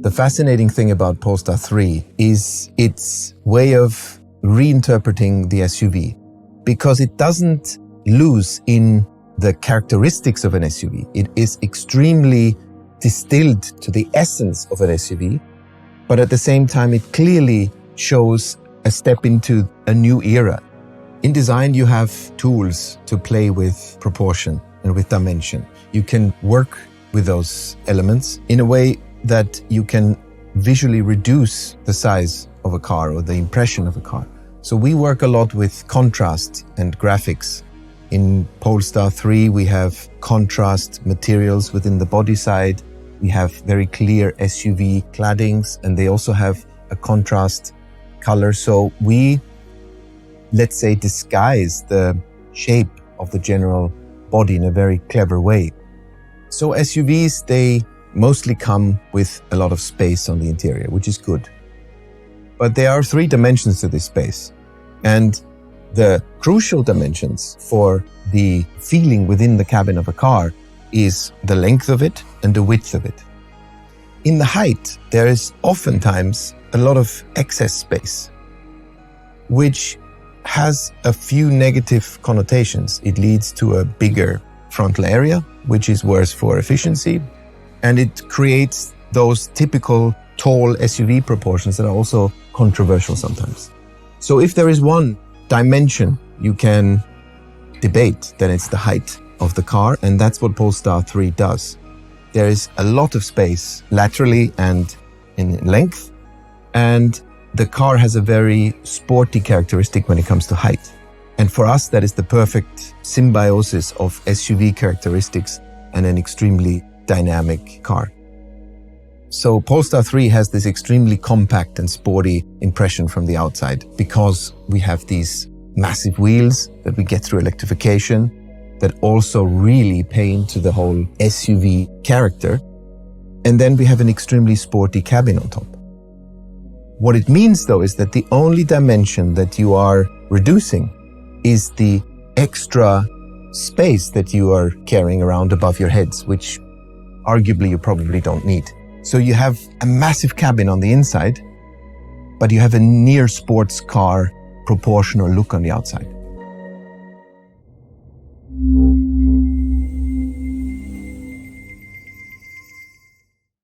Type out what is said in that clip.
The fascinating thing about Polestar 3 is its way of reinterpreting the SUV, because it doesn't lose in the characteristics of an SUV. It is extremely distilled to the essence of an SUV, but at the same time, it clearly shows a step into a new era. In design, you have tools to play with proportion and with dimension. You can work with those elements in a way that you can visually reduce the size of a car or the impression of a car. So we work a lot with contrast and graphics. In Polestar 3, we have contrast materials within the body side. We have very clear SUV claddings, and they also have a contrast color. So we, let's say, disguise the shape of the general body in a very clever way. So SUVs, they mostly come with a lot of space on the interior, which is good. But there are 3 dimensions to this space. And the crucial dimensions for the feeling within the cabin of a car is the length of it and the width of it. In the height, there is oftentimes a lot of excess space, which has a few negative connotations. It leads to a bigger frontal area, which is worse for efficiency, and it creates those typical tall SUV proportions that are also controversial sometimes. So if there is one dimension you can debate, then it's the height of the car, and that's what Polestar 3 does. There is a lot of space laterally and in length, and the car has a very sporty characteristic when it comes to height. And for us, that is the perfect symbiosis of SUV characteristics and an extremely dynamic car. So Polestar 3 has this extremely compact and sporty impression from the outside because we have these massive wheels that we get through electrification that also really pay into the whole SUV character. And then we have an extremely sporty cabin on top. What it means, though, is that the only dimension that you are reducing is the extra space that you are carrying around above your heads, which arguably you probably don't need. So you have a massive cabin on the inside, but you have a near sports car proportional look on the outside.